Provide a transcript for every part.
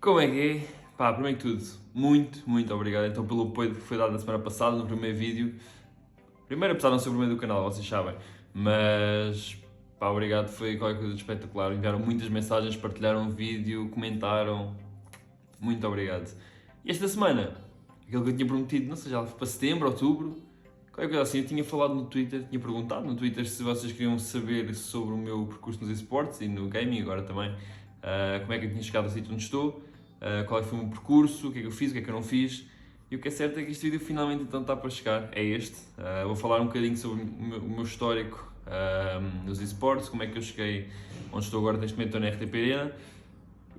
Como é que é? Pá, primeiro que tudo, muito obrigado então pelo apoio que foi dado na semana passada, no primeiro vídeo. Primeiro, apesar de não ser o primeiro do canal, vocês sabem, mas pá, obrigado, foi qualquer coisa de espetacular. Enviaram muitas mensagens, partilharam o vídeo, comentaram. Muito obrigado. E esta semana, aquilo que eu tinha prometido, não sei, já para setembro, outubro, qualquer coisa assim, eu tinha falado no Twitter, tinha perguntado no Twitter se vocês queriam saber sobre o meu percurso nos esportes e no gaming agora também, como é que eu tinha chegado ao sítio onde estou, qual é que foi o meu percurso, o que é que eu fiz, o que é que eu não fiz. E o que é certo é que este vídeo finalmente então está para chegar, é este. Vou falar um bocadinho sobre o meu histórico nos esportes, como é que eu cheguei onde estou agora, neste momento estou na RTP Arena.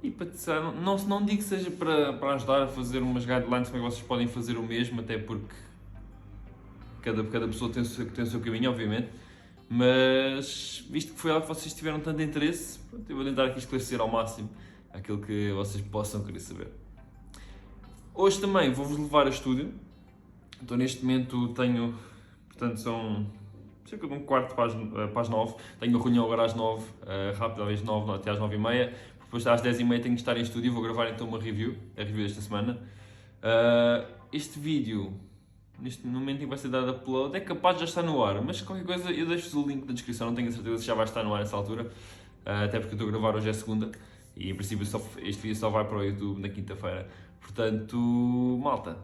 E para te dizer, não digo que seja para ajudar a fazer umas guidelines como é que vocês podem fazer o mesmo, até porque cada pessoa tem o seu caminho, obviamente. Mas, visto que foi algo que vocês tiveram tanto interesse, pronto, eu vou tentar aqui esclarecer ao máximo aquilo que vocês possam querer saber. Hoje também vou-vos levar a estúdio. Então, neste momento tenho, portanto, são cerca de um quarto para as 9. Tenho uma reunião agora às 9, rápido, às 9 até às 9h30. Depois às 10h30 tenho que estar em estúdio. Vou gravar então uma review, a review desta semana. Este vídeo, neste momento em que vai ser dado upload, é capaz de já estar no ar, mas qualquer coisa eu deixo-vos o link na descrição. Não tenho a certeza se já vai estar no ar nessa altura, até porque eu estou a gravar hoje é segunda e em princípio este vídeo só vai para o YouTube na quinta-feira. Portanto, malta,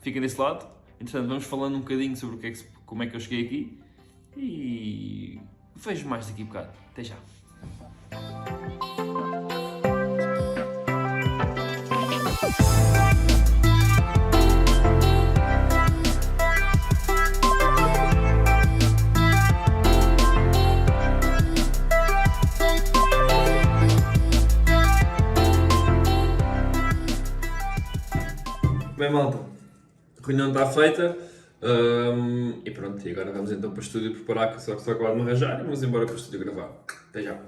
fiquem desse lado. Entretanto, vamos falando um bocadinho sobre como é que eu cheguei aqui e vejo mais daqui a bocado. Até já. Bem, malta, a reunião está feita e pronto, e agora vamos então para o estúdio preparar, que só acabo de me arranjar e vamos embora para o estúdio gravar. Até já.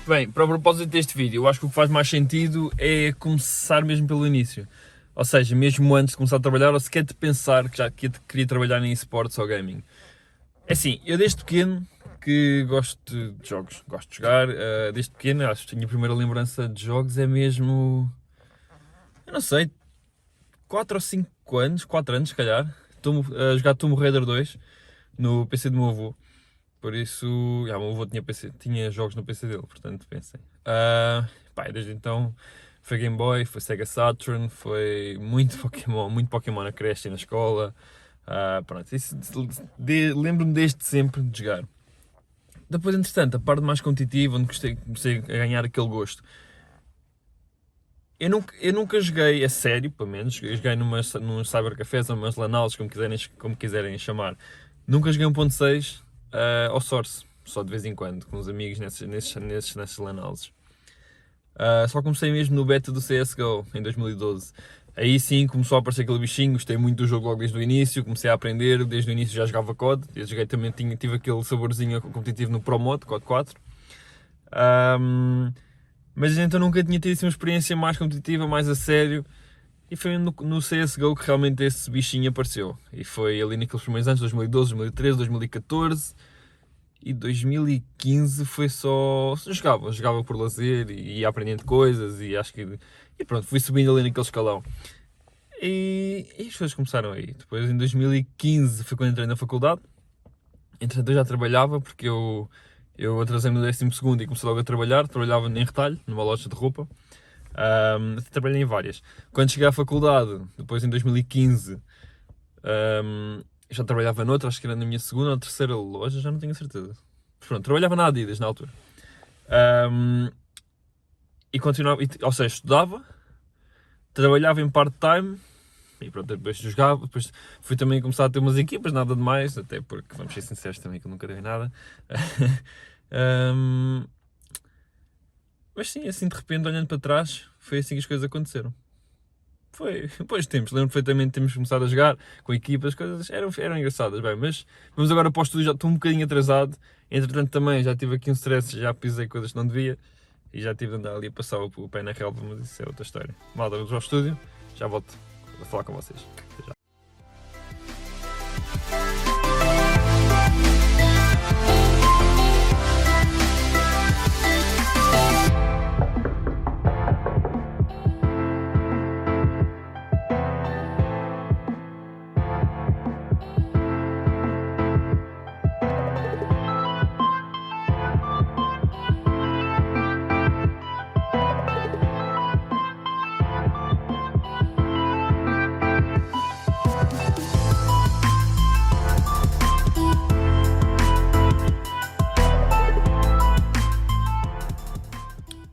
Bem, para o propósito deste vídeo, eu acho que o que faz mais sentido é começar mesmo pelo início. Ou seja, mesmo antes de começar a trabalhar, ou sequer de pensar que já queria trabalhar em esportes ou gaming. É assim, eu desde pequeno que gosto de jogos, gosto de jogar, desde pequeno, acho que a minha primeira lembrança de jogos é mesmo, eu não sei, 4 ou 5 anos, 4 anos se calhar, estou a jogar Tomb Raider 2 no PC do meu avô. Por isso, o meu avô tinha jogos no PC dele, portanto pensem. Pá, desde então foi Game Boy, foi Sega Saturn, foi muito Pokémon na creche e na escola. Pronto, lembro-me desde sempre de jogar. Depois, entretanto, a parte mais competitiva, onde comecei a ganhar aquele gosto. Eu nunca joguei a sério, pelo menos. Eu joguei num cybercafés ou umas lan houses, como quiserem chamar. Nunca joguei 1.6 ao Source, só de vez em quando, com os amigos nessas lan houses. Só comecei mesmo no beta do CSGO, em 2012. Aí sim começou a aparecer aquele bichinho, gostei muito do jogo logo desde o início, comecei a aprender, desde o início já jogava COD, eu joguei também, tive aquele saborzinho competitivo no Pro Mode, COD 4. Mas então nunca tinha tido assim, uma experiência mais competitiva, mais a sério. E foi no CSGO que realmente esse bichinho apareceu. E foi ali naqueles primeiros anos, 2012, 2013, 2014 e 2015 foi só... Jogava por lazer e ia aprendendo coisas e acho que... E pronto, fui subindo ali naquele escalão. E as coisas começaram aí. Depois em 2015 foi quando entrei na faculdade. Entretanto eu já trabalhava porque eu atrasei-me no 12º e comecei logo a trabalhar. Trabalhava em retalho, numa loja de roupa. Trabalhei em várias. Quando cheguei à faculdade, depois em 2015, já trabalhava noutra, acho que era na minha segunda ou terceira loja, já não tenho certeza. Mas pronto, trabalhava na Adidas na altura. E continuava, ou seja, estudava, trabalhava em part-time e pronto, depois jogava. Depois fui também começar a ter umas equipas, nada de mais, até porque, vamos ser sinceros também, que eu nunca dei nada. Mas sim, assim de repente, olhando para trás, foi assim que as coisas aconteceram. foi bons tempos. Lembro perfeitamente de termos começado a jogar com equipas, as coisas eram engraçadas. Bem, mas vamos agora para o estúdio, já estou um bocadinho atrasado. Entretanto também já tive aqui um stress, já pisei coisas que não devia e já tive de andar ali a passar o pé na relva, mas isso é outra história. Malta, vamos ao estúdio, já volto a falar com vocês. Até já.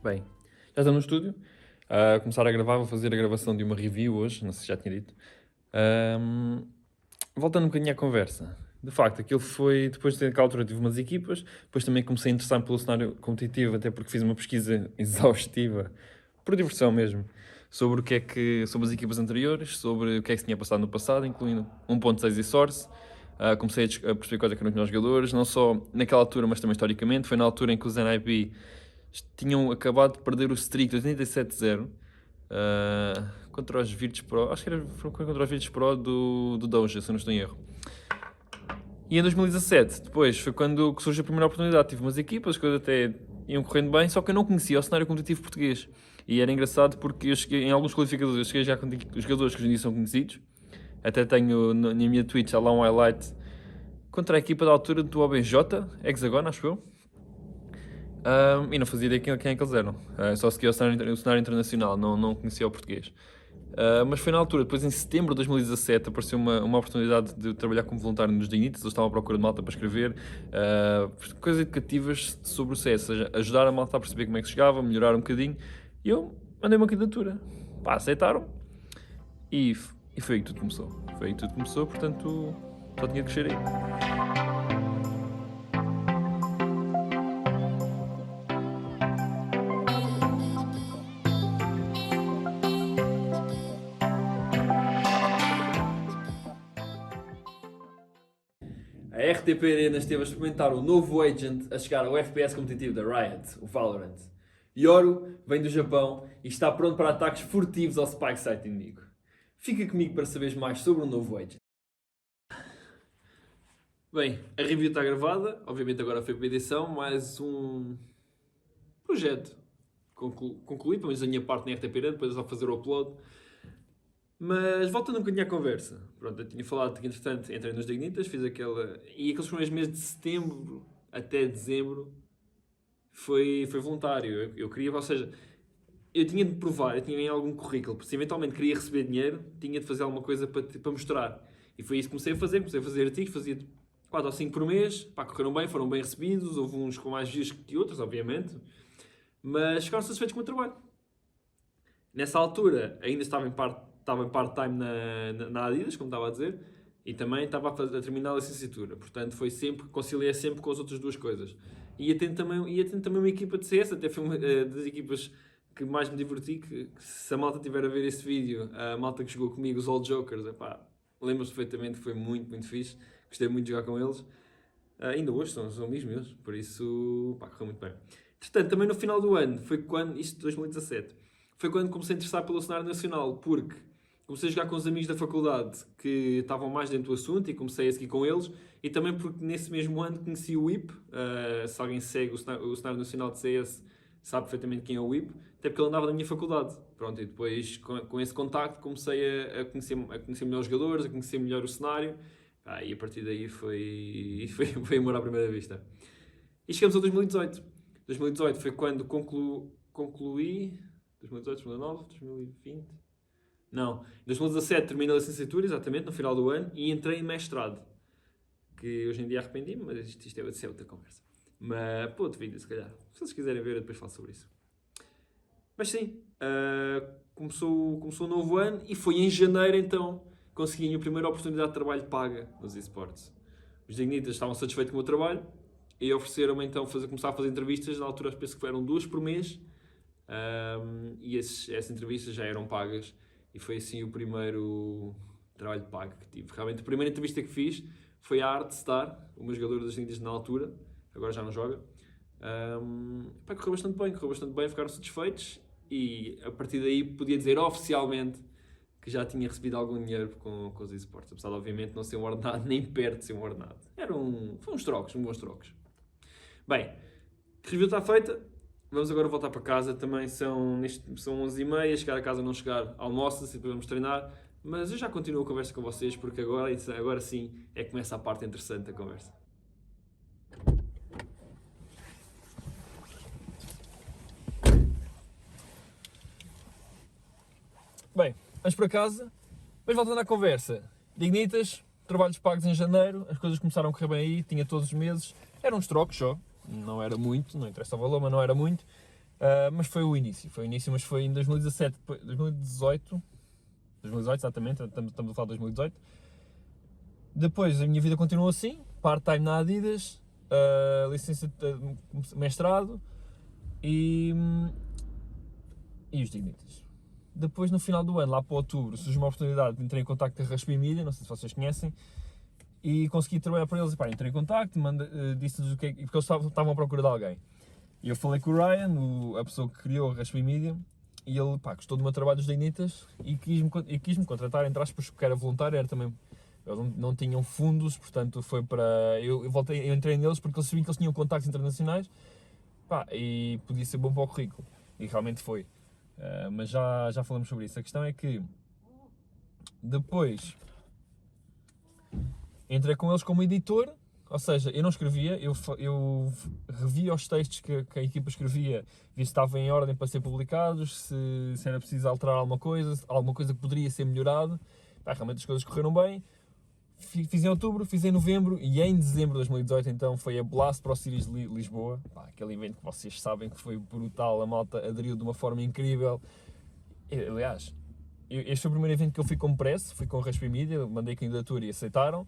Bem, já estou no estúdio, a começar a gravar, vou fazer a gravação de uma review hoje, não sei se já tinha dito. Voltando um bocadinho à conversa, de facto, aquilo foi, depois de ter que altura tive umas equipas, depois também comecei a interessar-me pelo cenário competitivo, até porque fiz uma pesquisa exaustiva, por diversão mesmo, sobre sobre as equipas anteriores, sobre o que é que se tinha passado no passado, incluindo 1.6 e Source. Comecei a perceber quais eram os melhores jogadores, não só naquela altura, mas também historicamente. Foi na altura em que os NIP tinham acabado de perder o streak de 87-0 contra os Virtus Pro, acho que foi contra os Virtus Pro do Doja, se eu não estou em erro. E em 2017, depois, foi quando surgiu a primeira oportunidade. Tive umas equipas, as coisas até iam correndo bem, só que eu não conhecia o cenário competitivo português. E era engraçado porque eu cheguei, em alguns qualificadores, eu cheguei já com os jogadores que hoje em dia são conhecidos. Até tenho na minha Twitch há lá um highlight contra a equipa da altura do OBJ, Hexagon, acho eu. E não fazia ideia quem é que eles eram. Só seguia o cenário internacional, não conhecia o português. Mas foi na altura, depois em setembro de 2017, apareceu uma oportunidade de trabalhar como voluntário nos Dignitas. Eles estavam à procura de malta para escrever coisas educativas sobre o CS, ou seja, ajudar a malta a perceber como é que se chegava, melhorar um bocadinho. E eu mandei uma candidatura. Pá, aceitaram. E foi aí que tudo começou. Foi aí que tudo começou, portanto, só tinha que crescer aí. A RTP Arena esteve a experimentar o novo agent a chegar ao FPS competitivo da Riot, o Valorant. Yoru vem do Japão e está pronto para ataques furtivos ao Spike Site inimigo. Fica comigo para saberes mais sobre o novo agent. Bem, a review está gravada, obviamente agora foi para edição, mais um projeto. Concluí, pelo menos a minha parte na RTP Arena, depois é só fazer o upload. Mas voltando um bocadinho à conversa, pronto, eu tinha falado que entretanto entrei nos Dignitas, fiz aquela... E aqueles primeiros meses de setembro até dezembro foi voluntário. Eu queria, ou seja, eu tinha de provar, eu tinha em algum currículo, se eventualmente queria receber dinheiro, tinha de fazer alguma coisa para mostrar. E foi isso que comecei a fazer artigos, fazia 4 ou 5 por mês, pá, correram bem, foram bem recebidos, houve uns com mais views que outros, obviamente, mas ficaram satisfeitos com o meu trabalho. Nessa altura ainda estava em part-time na Adidas, como estava a dizer, e também estava a terminar a licenciatura. Portanto, conciliei sempre com as outras duas coisas. E ia tendo também uma equipa de CS, até foi uma das equipas que mais me diverti, que se a malta estiver a ver este vídeo, a malta que jogou comigo, os All Jokers, lembro-se perfeitamente, foi muito, muito fixe. Gostei muito de jogar com eles. Ainda hoje são amigos meus, por isso, correu muito bem. Entretanto, também no final do ano, isto de 2017, foi quando comecei a interessar pelo cenário nacional, porque comecei a jogar com os amigos da faculdade que estavam mais dentro do assunto e comecei a seguir com eles, e também porque nesse mesmo ano conheci o WIP. Se alguém segue o cenário nacional de CS sabe perfeitamente quem é o WIP, até porque ele andava na minha faculdade. Pronto, e depois com esse contacto comecei a conhecer melhor os jogadores, a conhecer melhor o cenário, e a partir daí foi amor à primeira vista. E chegamos a 2018. 2018 foi quando concluí... 2018, 2019, 2020... Não, em 2017 terminei a licenciatura, exatamente, no final do ano, e entrei em mestrado. Que hoje em dia arrependi-me, mas isto é outra conversa. Mas, pô, outro vídeo, se calhar. Se vocês quiserem ver, eu depois falo sobre isso. Mas sim, começou o novo ano e foi em janeiro, então, consegui a minha primeira oportunidade de trabalho paga nos esportes. Os Dignitas estavam satisfeitos com o meu trabalho e ofereceram-me, então, começar a fazer entrevistas. Na altura, penso que eram 2 por mês. E essas entrevistas já eram pagas. E foi assim o primeiro trabalho pago que tive. Realmente a primeira entrevista que fiz foi à Artstar, o meu jogador das Indias na altura, agora já não joga. Correu bastante bem, ficaram satisfeitos e a partir daí podia dizer oficialmente que já tinha recebido algum dinheiro com os esportes, apesar de obviamente não ser um ordenado, nem perto de ser um ordenado. Foi uns trocos, uns bons trocos. Bem, a review está feita, vamos agora voltar para casa, também são 11h30, chegar a casa não chegar, almoça-se e depois vamos treinar, mas eu já continuo a conversa com vocês porque agora sim é que começa a parte interessante da conversa. Bem, vamos para casa, mas voltando à conversa. Dignitas, trabalhos pagos em janeiro, as coisas começaram a correr bem aí, tinha todos os meses, eram uns trocos só, não era muito, não interessa o valor, mas não era muito, mas foi o início, mas foi em 2018 exatamente, estamos a falar de 2018. Depois a minha vida continuou assim, part-time na Adidas, licença de mestrado e os Dignitas. Depois, no final do ano, lá para outubro, surgiu uma oportunidade, entrei em contacto com a Raspi Media, não sei se vocês conhecem, e consegui trabalhar para eles. Entrei em contacto, disse-lhes o que é, porque eles estavam à procura de alguém. E eu falei com o Ryan, a pessoa que criou a Raspi Media, e ele gostou do meu trabalho dos Dignitas e quis-me contratar, entre aspas, porque era voluntário, era também, eles não tinham fundos, portanto foi para... Eu entrei neles porque eles sabiam que eles tinham contactos internacionais, e podia ser bom para o currículo, e realmente foi. Mas já falamos sobre isso. A questão é que depois entrei com eles como editor, ou seja, eu não escrevia, eu revia os textos que a equipa escrevia, via se estavam em ordem para ser publicados, se era preciso alterar alguma coisa que poderia ser melhorado. Realmente as coisas correram bem. Fiz em outubro, fiz em novembro e em dezembro de 2018 então foi a Blast Pro Series Lisboa, aquele evento que vocês sabem que foi brutal, a malta aderiu de uma forma incrível. Aliás, este foi o primeiro evento que eu fui como press, fui com a Raspi Media, mandei candidatura e aceitaram.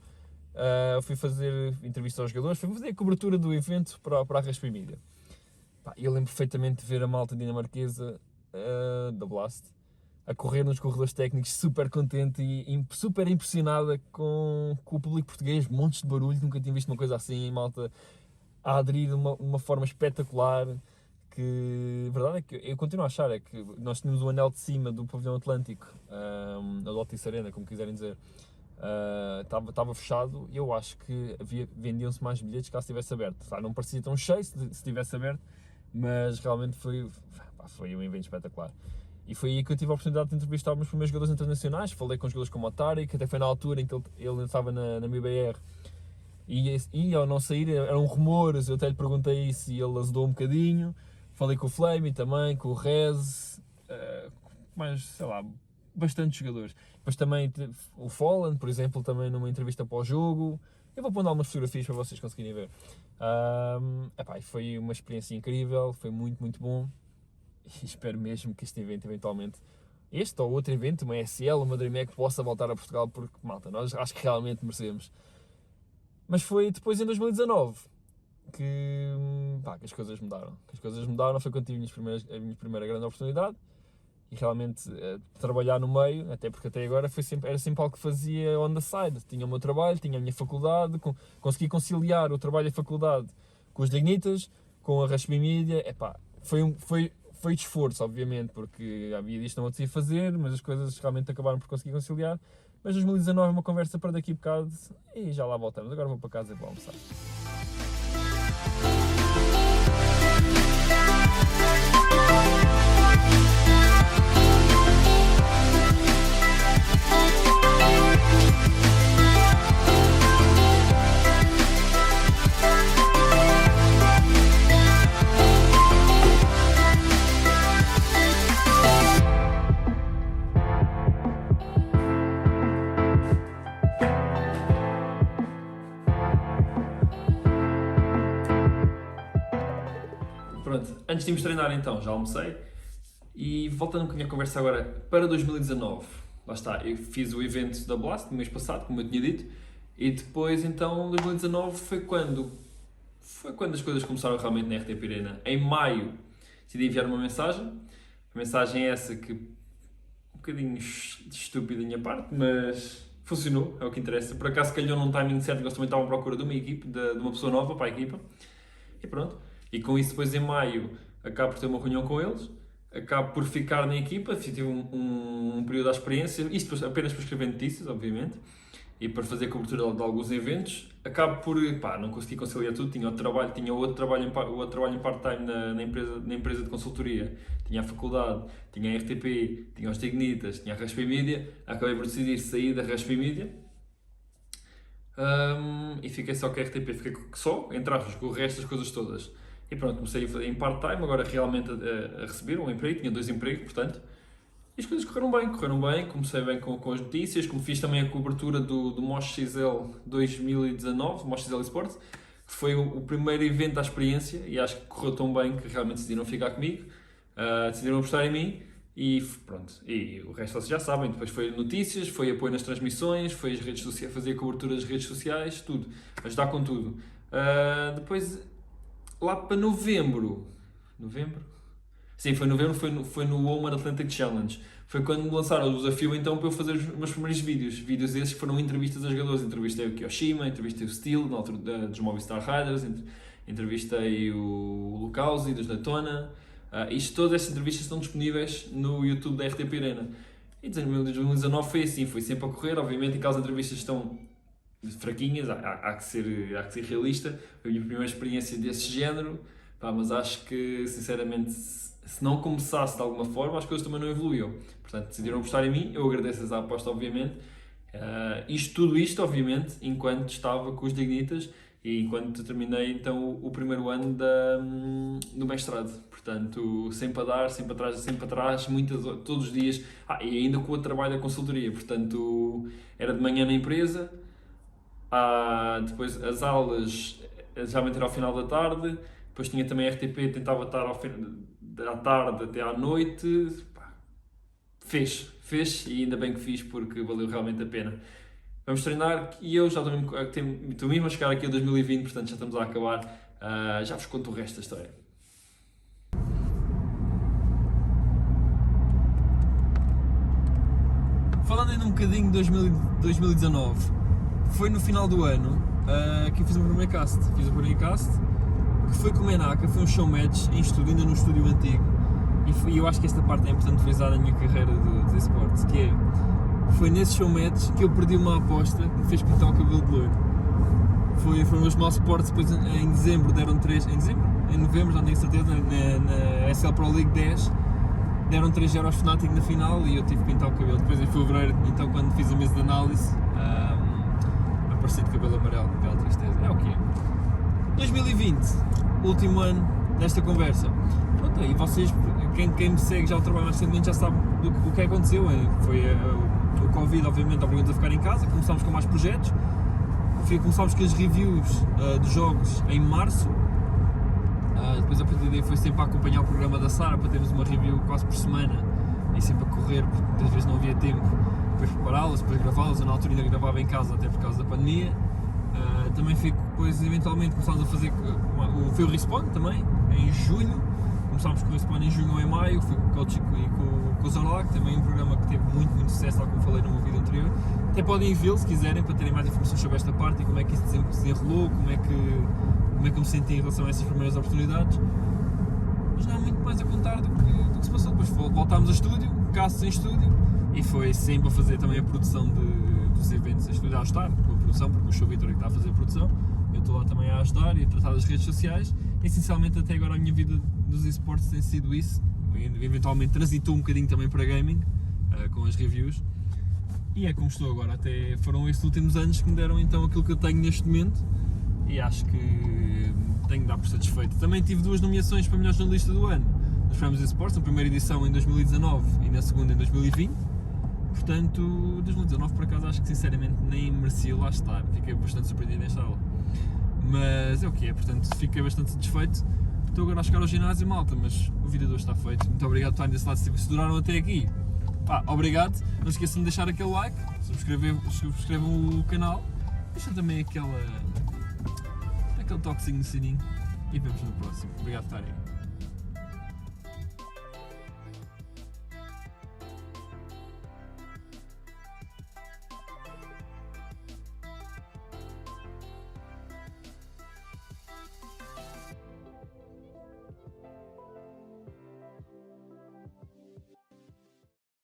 Fui fazer entrevistas aos jogadores, fui fazer a cobertura do evento para a Raspi Media. Eu lembro perfeitamente de ver a malta dinamarquesa da Blast a correr nos corredores técnicos, super contente e super impressionada com o público português, montes de barulho, nunca tinha visto uma coisa assim, malta a aderir de uma forma espetacular, que a verdade é que eu continuo a achar, é que nós tínhamos o anel de cima do pavilhão Atlântico, a Lotus Arena, como quiserem dizer, estava fechado e eu acho que vendiam-se mais bilhetes caso estivesse aberto. Não parecia tão cheio se estivesse aberto, mas realmente foi um evento espetacular. E foi aí que eu tive a oportunidade de entrevistar os meus primeiros jogadores internacionais. Falei com jogadores como o Atari, que até foi na altura em que ele estava na MBR. E ao não sair, eram rumores, eu até lhe perguntei isso e ele azedou um bocadinho. Falei com o Flame também, com o Rez, mas sei lá, bastantes jogadores. Depois também o Fallen, por exemplo, também numa entrevista para o jogo. Eu vou pôr algumas fotografias para vocês conseguirem ver. Foi uma experiência incrível, foi muito, muito bom. E espero mesmo que este evento, eventualmente, este ou outro evento, uma SL, uma DreamHack, possa voltar a Portugal, porque, malta, nós acho que realmente merecemos. Mas foi depois, em 2019, que as coisas mudaram. Foi quando tive a minha primeira grande oportunidade. E realmente, trabalhar no meio, até porque até agora era sempre algo que fazia on the side. Tinha o meu trabalho, tinha a minha faculdade, consegui conciliar o trabalho e a faculdade com os Dignitas, com a Raspi Media. Foi de esforço, obviamente, porque havia disto não conseguia fazer, mas as coisas realmente acabaram por conseguir conciliar. Mas 2019 é uma conversa para daqui a bocado e já lá voltamos. Agora vou para casa e vou almoçar. Pronto, antes de irmos treinar então, já almocei e voltando com a minha conversa agora para 2019, lá está, eu fiz o evento da Blast no mês passado, como eu tinha dito, e depois então 2019 foi quando as coisas começaram realmente na RTP Arena. Em maio decidi enviar uma mensagem, a mensagem é essa que bocadinho estúpido da minha parte, mas funcionou, é o que interessa. Por acaso calhou num timing certo, que eles também estavam à procura de uma equipe, de uma pessoa nova para a equipa. E pronto. E com isso depois em maio acabo por ter uma reunião com eles, acabo por ficar na equipa, tive um período de experiência, isto apenas para escrever notícias, obviamente, e para fazer cobertura de alguns eventos. Acabo por, não consegui conciliar tudo, tinha outro trabalho em part-time na empresa de consultoria, tinha a faculdade, tinha a RTP, tinha os Dignitas, tinha a Raspi Media, acabei por decidir sair da Raspi Media. E fiquei só com a RTP, fiquei só, entre aspas, com o resto das coisas todas. E pronto, comecei a fazer em part-time, agora realmente a receber um emprego, tinha 2 empregos, portanto. E as coisas correram bem, comecei bem com as notícias, como fiz também a cobertura do Mosh XL 2019, Mosh XL Esports, que foi o primeiro evento da experiência e acho que correu tão bem que realmente decidiram ficar comigo, decidiram apostar em mim e pronto. E o resto vocês já sabem, depois foi notícias, foi apoio nas transmissões, foi as redes sociais, fazer cobertura das redes sociais, tudo, ajudar com tudo. Depois, lá para novembro? Sim, foi em novembro, foi no Walmart Atlantic Challenge. Foi quando me lançaram o desafio então para eu fazer os meus primeiros vídeos. Vídeos esses que foram entrevistas a jogadores. Entrevistei o Kyoshima, entrevistei o Steel, na altura dos Movistar Riders, entrevistei o Lucauzi, dos Daytona. Todas essas entrevistas estão disponíveis no YouTube da RTP Arena. E 2019 foi assim, foi sempre a correr. Obviamente, aquelas entrevistas estão fraquinhas, há que ser realista. Foi a minha primeira experiência desse género. Mas acho que, sinceramente, se não começasse de alguma forma, as coisas também não evoluíam. Portanto, decidiram apostar em mim, eu agradeço a aposta, obviamente. Tudo isto, obviamente, enquanto estava com os Dignitas e enquanto terminei, então, o primeiro ano do mestrado. Portanto, sempre a dar, sempre atrás, todos os dias. E ainda com o trabalho da consultoria. Portanto, era de manhã na empresa, depois as aulas já meter ao final da tarde. Depois tinha também a RTP, tentava estar à tarde até à noite. Fez e ainda bem que fiz porque valeu realmente a pena. Vamos treinar e eu já estou mesmo a chegar aqui a 2020, portanto já estamos a acabar. Já vos conto o resto da história. Falando ainda um bocadinho de 2019, foi no final do ano que eu fiz o primeiro cast. Que foi com o Menaka, foi um show match em estúdio, ainda num estúdio antigo. E eu acho que esta parte é importante frisar na minha carreira de esportes, que foi nesse show match que eu perdi uma aposta que me fez pintar o cabelo de loiro. Foi nos Mouse Sports, depois em dezembro deram 3, em novembro, já tenho certeza, na SL Pro League 10, deram 3 euros Fnatic na final e eu tive que pintar o cabelo. Depois em fevereiro, então quando fiz a mesa de análise, apareci de cabelo amarelo, aquela tristeza, é o que é. 2020, último ano desta conversa. Pronto, e vocês, quem me segue já o trabalho mais recentemente já sabe o que aconteceu. Foi o Covid, obviamente, obrigou-nos a ficar em casa, começámos com mais projetos. Começámos com as reviews de jogos em março. Depois a partir daí foi sempre a acompanhar o programa da Sara para termos uma review quase por semana e sempre a correr, porque muitas vezes não havia tempo depois prepará-las, depois gravá-las. Eu na altura ainda gravava em casa até por causa da pandemia. Também depois eventualmente começámos a fazer o Respawn também, em junho. Começámos com o Respawn em junho ou em maio, fui com o Coach e com o Zorlac, também um programa que teve muito sucesso, tal como falei no meu vídeo anterior. Até podem vê-lo se quiserem para terem mais informações sobre esta parte e como é que isso se desenrolou, como é que eu me senti em relação a essas primeiras oportunidades. Mas não há muito mais a contar do que se passou. Depois voltámos a estúdio, casos em estúdio, e foi sempre a fazer também a produção dos eventos em estúdio, a ajudar com a produção, porque o Show Vitor é que está a fazer a produção. Eu estou lá também a ajudar e a tratar das redes sociais. Essencialmente até agora a minha vida dos esportes tem sido isso. Eventualmente transitou um bocadinho também para gaming, com as reviews. E é como estou agora, até foram estes últimos anos que me deram então aquilo que eu tenho neste momento. E acho que tenho de dar por satisfeito. Também tive 2 nomeações para melhor jornalista do ano nos Prémios eSports, na primeira edição em 2019 e na segunda em 2020. Portanto, 2019 por acaso acho que sinceramente nem merecia lá estar. Fiquei bastante surpreendido nesta aula. Mas é o que é, portanto fiquei bastante satisfeito. Estou agora a chegar ao ginásio, malta, mas o vídeo de hoje está feito. Muito obrigado por estarem desse lado, se duraram até aqui. Obrigado, não se esqueçam de deixar aquele like, subscrevam o canal, deixem também aquele toquezinho no sininho e vemos no próximo. Obrigado por estarem.